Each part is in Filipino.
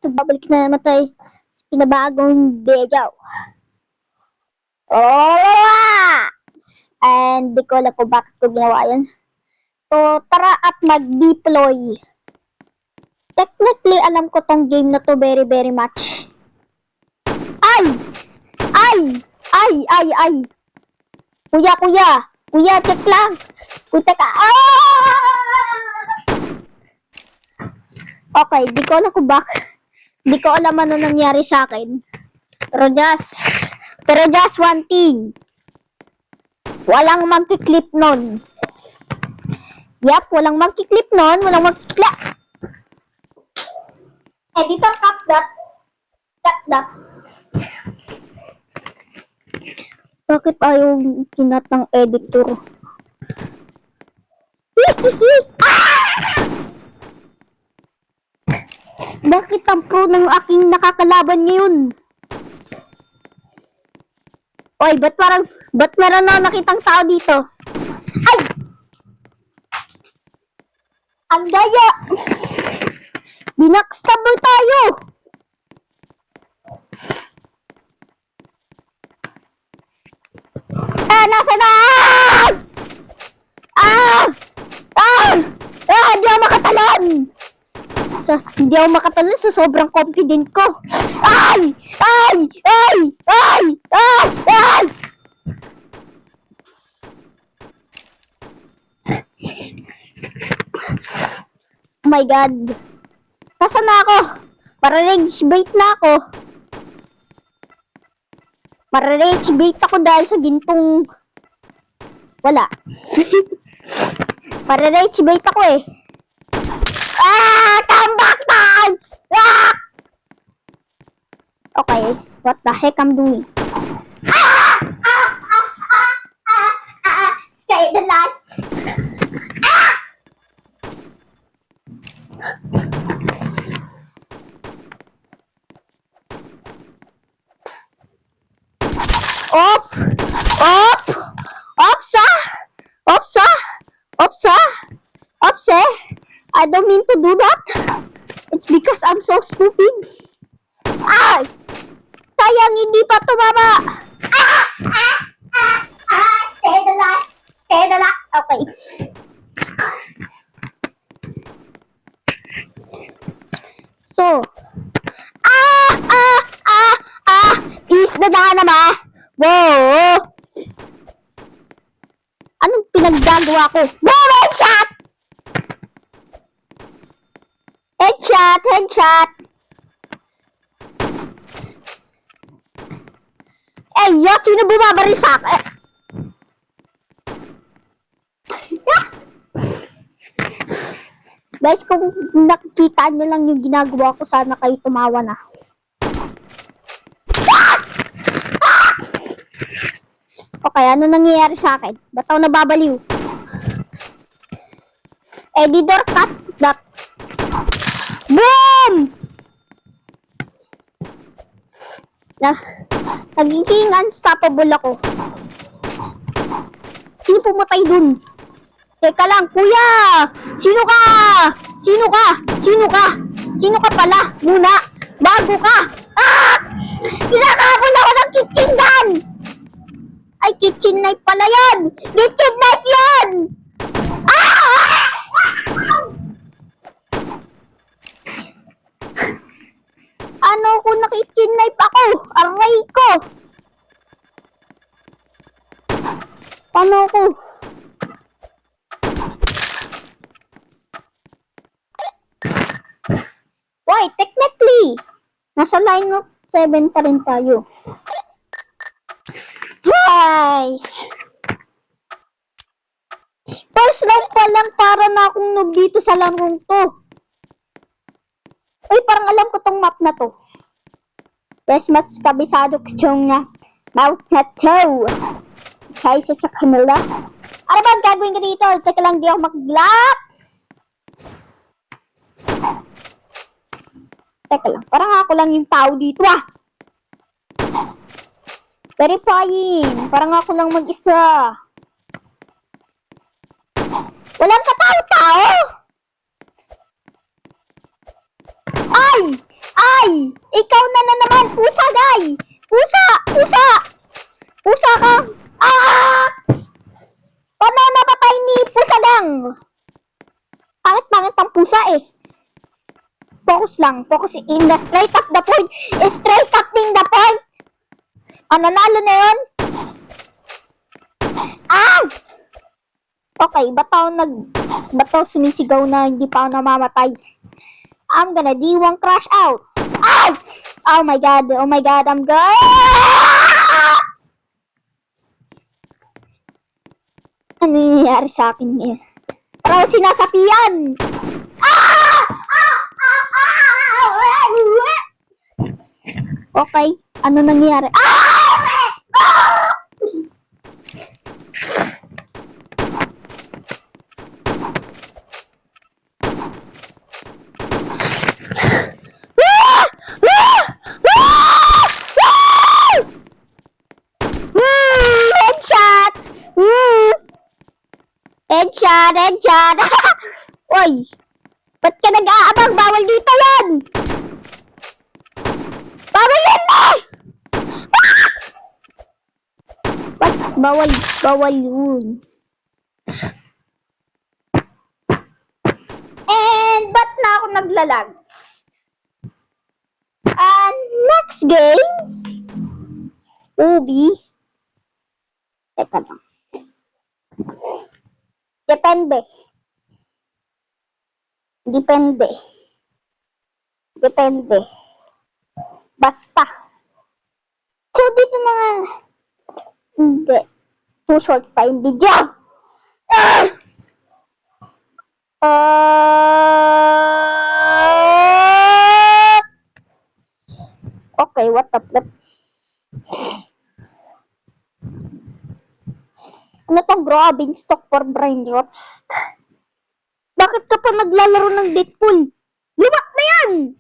Babalik na naman tayo sa pinabagong video. Oh! And di ko alam kung bakit ko ginawa yun. So, tara at mag-deploy. Technically, alam ko tong game na to very much. Ay! Ay! Ay! Ay! Ay! Kuya! Kuya, check lang! Kuya ka! Okay, di ko alam kung bakit. Di ko alam ano nangyari sa akin. Pero just one thing. Walang magkiklip nun. Yap, walang magkiklip nun. Walang magkiklip. Editor, cut that. Bakit ayaw kinat ng editor? Bakit ang pro ng aking nakakalaban ngayon? Oy, ba't meron na nakitang tao dito? Ay! Ang daya! Binakstabol tayo! Nasa na! Hindi ako makatalon! Hindi ako makatalon sa sobrang confident ko. Ay! Oh my God. Nasaan na ako? Para-rage bait na ako. Para-rage bait ako dahil sa gintong... Wala. Para-rage bait ako eh. Come back time! Okay, what the heck I'm doing? Stay the light! Opsa! I don't mean to do that. It's because I'm so stupid. Sayang hindi pa tumama. Stay the light. Okay. So, is the dynama. Whoa! Anong pinaggagawa ko? Headshot! Sino bumabari sa akin? Guys, kung nakikita nyo lang yung ginagawa ko, sana kayo tumawa na. Okay, ano nangyayari sa akin? Ba't ako nababaliw? Editor, cut that. Boom! Nagiging unstoppable ako. Sino pumatay dun? Teka lang, kuya! Sino ka? Sino ka pala? Muna! Bago ka! Kinakabol ako ng kitchen gun! Ay, kitchen knife pala yan! Kitchen knife yan! Ano kung nakitchen knife ako? Aray ko! Paano ko? Why, technically, nasa line of 7 pa rin tayo. Guys! First round pa lang, para na akong noob dito sa larong to. Uy, parang alam ko tong map na to. Yes, mas kabisado ko yung mount na to. Kaysa sa kanila. Ano ba ang gagawin ko dito? Teka lang, di ako mag-block. Teka lang, parang ako lang yung tao dito Verifying. Parang ako lang mag-isa. Walang katao-tao! Ay! Ikaw na naman, pusa, guy! Pusa! Pusa! Pusa ka! Ah! Paano napatay ni Pusagang? Pangit ang pusa eh. Focus lang. Focus in the straight up the point. Straight up in the point. Nanalo na yun? Ah! Okay, ba't ako sumisigaw na hindi pa ako namamatay? I'm gonna D1 crash out. Ah! Oh my god, I'm good! Ano nangyayari sa akin ngayon? Parang sinasapian! Ah! Okay, ano nangyayari? Headshot! Headshot! Uy! Ba't ka nag-aabang? Bawal dito yan! Bawal yan na! Ba't bawal yun? And ba't na ako naglalag? Next game? Ubi? Teka lang. Depende. Basta. So, dito na nga. Hindi. Too short pa yung video. Okay, what the flip? Ano tong grabbing stock for brain rots? Bakit ka pa naglalaro ng Deadpool? Lumak na yan!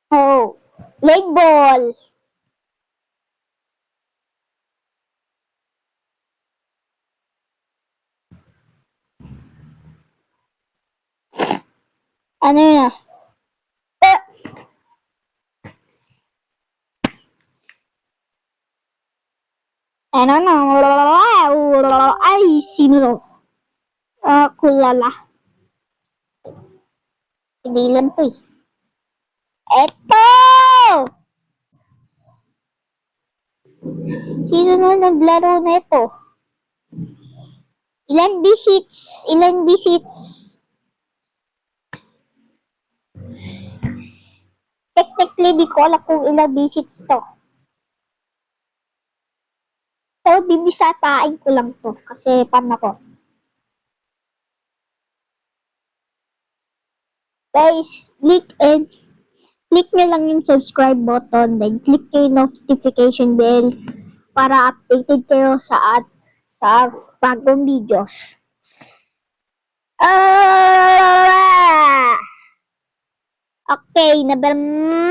Oh, leg ball. Ano yun? Ano na? Ay, sino? Kulala. Pigilan to eh. Eto! Sino na naglaro na ito? Ilan visits? Technically, di ko alam kung ilang visits to. Pero bibisatain ko lang to kasi pan ako. Guys, click nyo lang yung subscribe button, then click nyo yung notification bell para updated kayo sa bagong videos. Okay, never mind.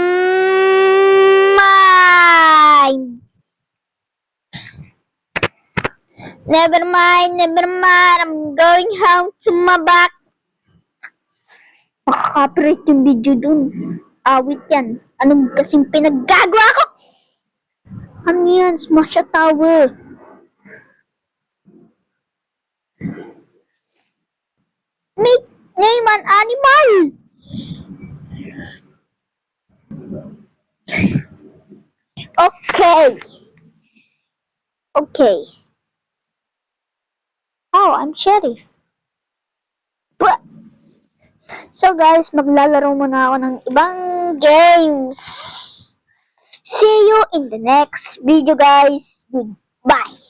I'm going home to my back. Makaka-copyright yung video dun. Awit yan. Anong kasing pinaggagawa ko? Ano yan? Smash a tower. Name an animal. Okay. Oh, I'm sheriff. So guys, maglalaro muna ako ng ibang games. See you in the next video guys. Goodbye.